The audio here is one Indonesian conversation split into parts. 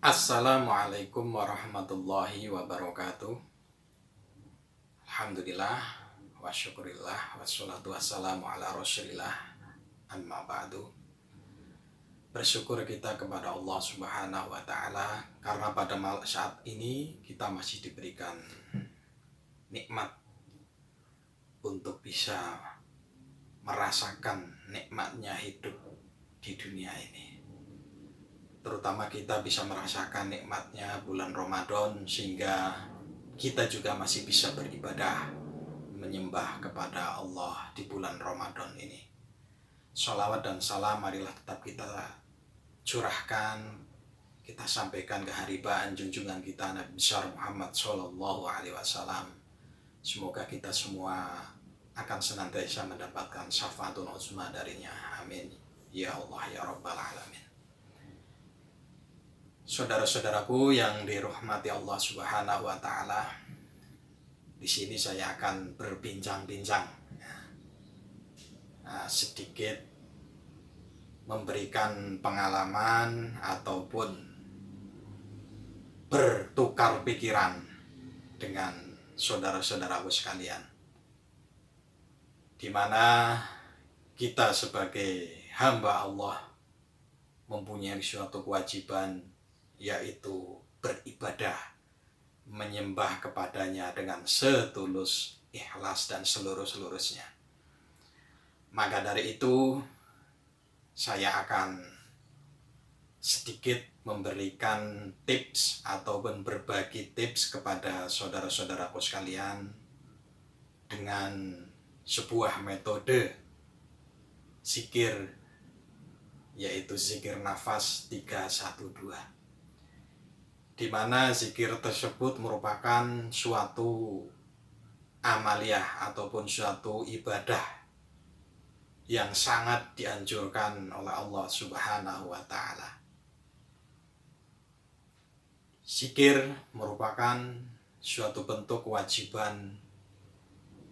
Assalamualaikum warahmatullahi wabarakatuh. Alhamdulillah wa syukurillah wassalatu wassalamu ala rasulillah amma ba'du. Bersyukur kita kepada Allah subhanahu wa ta'ala karena pada saat ini kita masih diberikan nikmat untuk bisa merasakan nikmatnya hidup di dunia ini. Terutama kita bisa merasakan nikmatnya bulan Ramadan, sehingga kita juga masih bisa beribadah menyembah kepada Allah di bulan Ramadan ini. Sholawat dan salam marilah tetap kita curahkan, kita sampaikan keharibaan junjungan kita Nabi besar Muhammad Sallallahu Alaihi Wasallam. Semoga kita semua akan senantiasa mendapatkan syafaatul uzma darinya. Amin ya Allah ya Rabbal Alamin. Saudara-saudaraku yang dirahmati Allah Subhanahu wa taala, di sini saya akan berbincang-bincang, sedikit memberikan pengalaman ataupun bertukar pikiran dengan saudara-saudaraku sekalian, di mana kita sebagai hamba Allah mempunyai suatu kewajiban, yaitu beribadah, menyembah kepadanya dengan setulus, ikhlas dan seluruh-seluruhnya. Maka dari itu saya akan sedikit memberikan tips ataupun berbagi tips kepada saudara-saudaraku sekalian dengan sebuah metode zikir, yaitu zikir nafas 312, di mana zikir tersebut merupakan suatu amaliyah ataupun suatu ibadah yang sangat dianjurkan oleh Allah Subhanahu wa taala. Zikir merupakan suatu bentuk kewajiban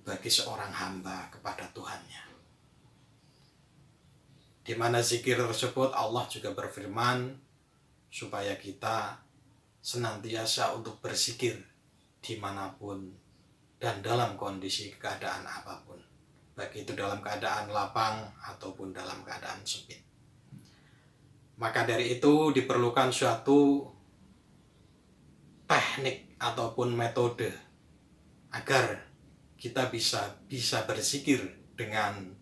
bagi seorang hamba kepada Tuhannya, di mana zikir tersebut Allah juga berfirman supaya kita senantiasa untuk berzikir dimanapun dan dalam kondisi keadaan apapun, baik itu dalam keadaan lapang ataupun dalam keadaan sempit. Maka dari itu diperlukan suatu teknik ataupun metode agar kita bisa berzikir dengan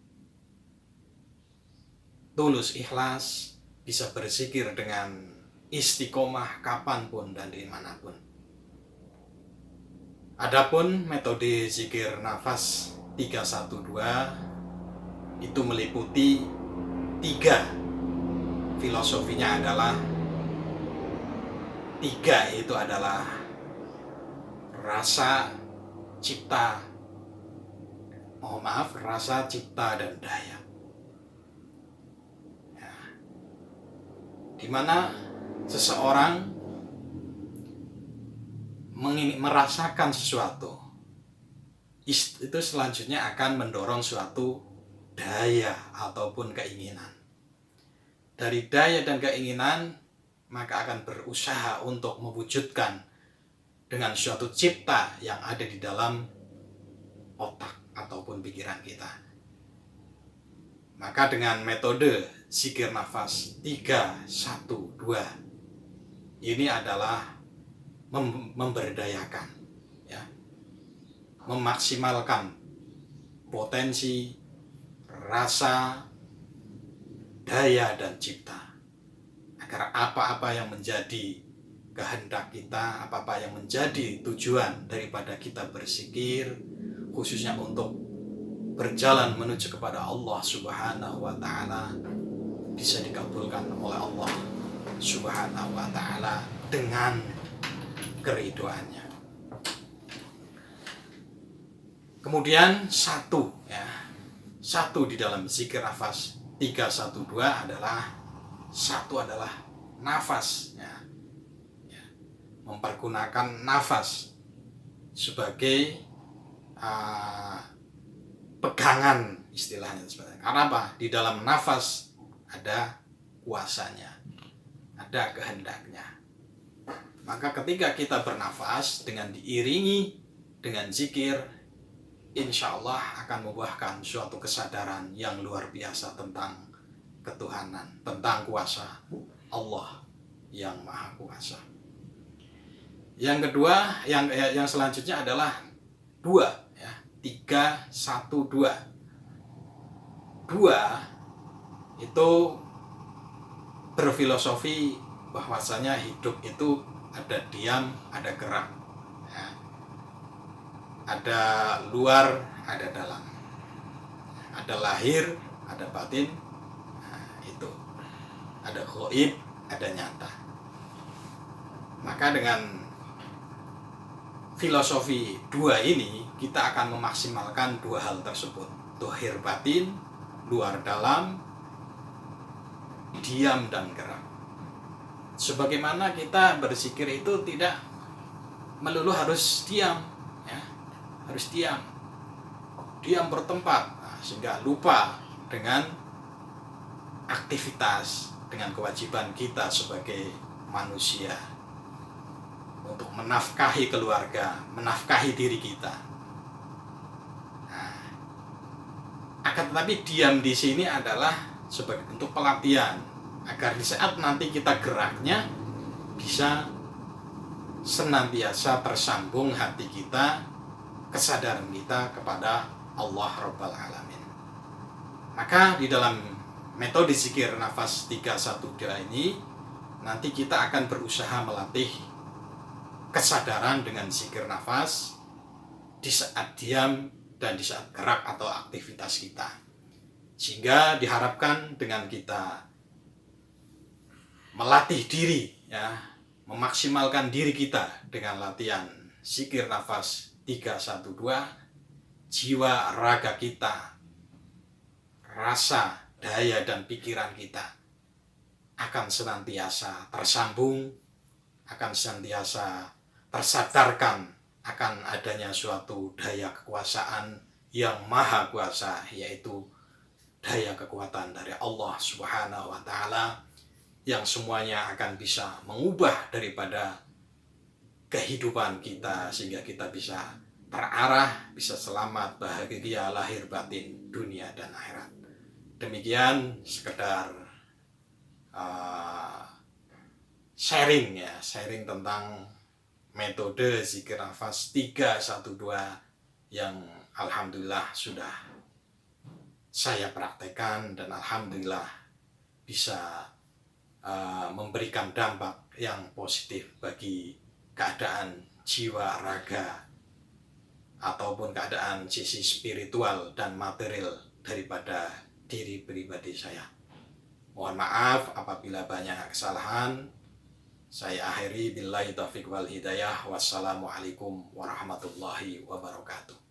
tulus ikhlas, bisa berzikir dengan istiqomah kapanpun dan dimanapun. Adapun metode zikir nafas 312 itu meliputi 3. Filosofinya adalah 3, itu adalah rasa, cipta dan daya. Di mana seseorang merasakan sesuatu, itu selanjutnya akan mendorong suatu daya ataupun keinginan. Dari daya dan keinginan, maka akan berusaha untuk mewujudkan dengan suatu cipta yang ada di dalam otak ataupun pikiran kita. Maka dengan metode zikir nafas 312 ini adalah memberdayakan, ya, memaksimalkan potensi, rasa, daya dan cipta, agar apa-apa yang menjadi kehendak kita, apa-apa yang menjadi tujuan daripada kita berzikir, khususnya untuk berjalan menuju kepada Allah Subhanahu wa ta'ala, bisa dikabulkan oleh Allah Subhanahu wa ta'ala dengan keriduannya. Kemudian satu di dalam zikir nafas 312 adalah nafas, mempergunakan nafas sebagai pegangan istilahnya. Karena apa? Di dalam nafas ada kuasanya, ada kehendaknya. Maka ketika kita bernafas dengan diiringi dengan zikir, insya Allah akan membuahkan suatu kesadaran yang luar biasa tentang ketuhanan, tentang kuasa Allah yang maha kuasa. Yang kedua, yang selanjutnya adalah 2, ya, 3, 1, 2. 2 itu berfilosofi bahwasanya hidup itu ada diam, ada gerak, ya. Ada luar, ada dalam, ada lahir, ada batin, nah, itu ada ghaib, ada nyata. Maka dengan filosofi 2 ini kita akan memaksimalkan 2 hal tersebut, zahir batin, luar dalam, diam dan gerak. Sebagaimana kita berzikir itu tidak melulu harus diam, ya, harus diam bertempat, nah, sehingga lupa dengan aktivitas, dengan kewajiban kita sebagai manusia untuk menafkahi keluarga, menafkahi diri kita. Nah, akan tetapi diam di sini adalah sebagai bentuk pelatihan agar di saat nanti kita geraknya bisa senantiasa tersambung hati kita, kesadaran kita kepada Allah Rabbal Alamin. Maka di dalam metode zikir nafas 312 ini nanti kita akan berusaha melatih kesadaran dengan zikir nafas di saat diam dan di saat gerak atau aktivitas kita, sehingga diharapkan dengan kita melatih diri, ya, memaksimalkan diri kita dengan latihan zikir nafas 312, jiwa raga kita, rasa, daya dan pikiran kita akan senantiasa tersambung, akan senantiasa tersadarkan akan adanya suatu daya kekuasaan yang maha kuasa, yaitu daya kekuatan dari Allah Subhanahu wa Ta'ala, yang semuanya akan bisa mengubah daripada kehidupan kita sehingga kita bisa terarah, bisa selamat, bahagia lahir batin, dunia dan akhirat. Demikian sekedar sharing, ya, sharing tentang metode zikir nafas 312 yang alhamdulillah sudah saya praktekkan dan alhamdulillah bisa memberikan dampak yang positif bagi keadaan jiwa raga ataupun keadaan sisi spiritual dan material daripada diri pribadi saya. Mohon maaf apabila banyak kesalahan. Saya akhiri billahi taufiq wal hidayah. Wassalamualaikum warahmatullahi wabarakatuh.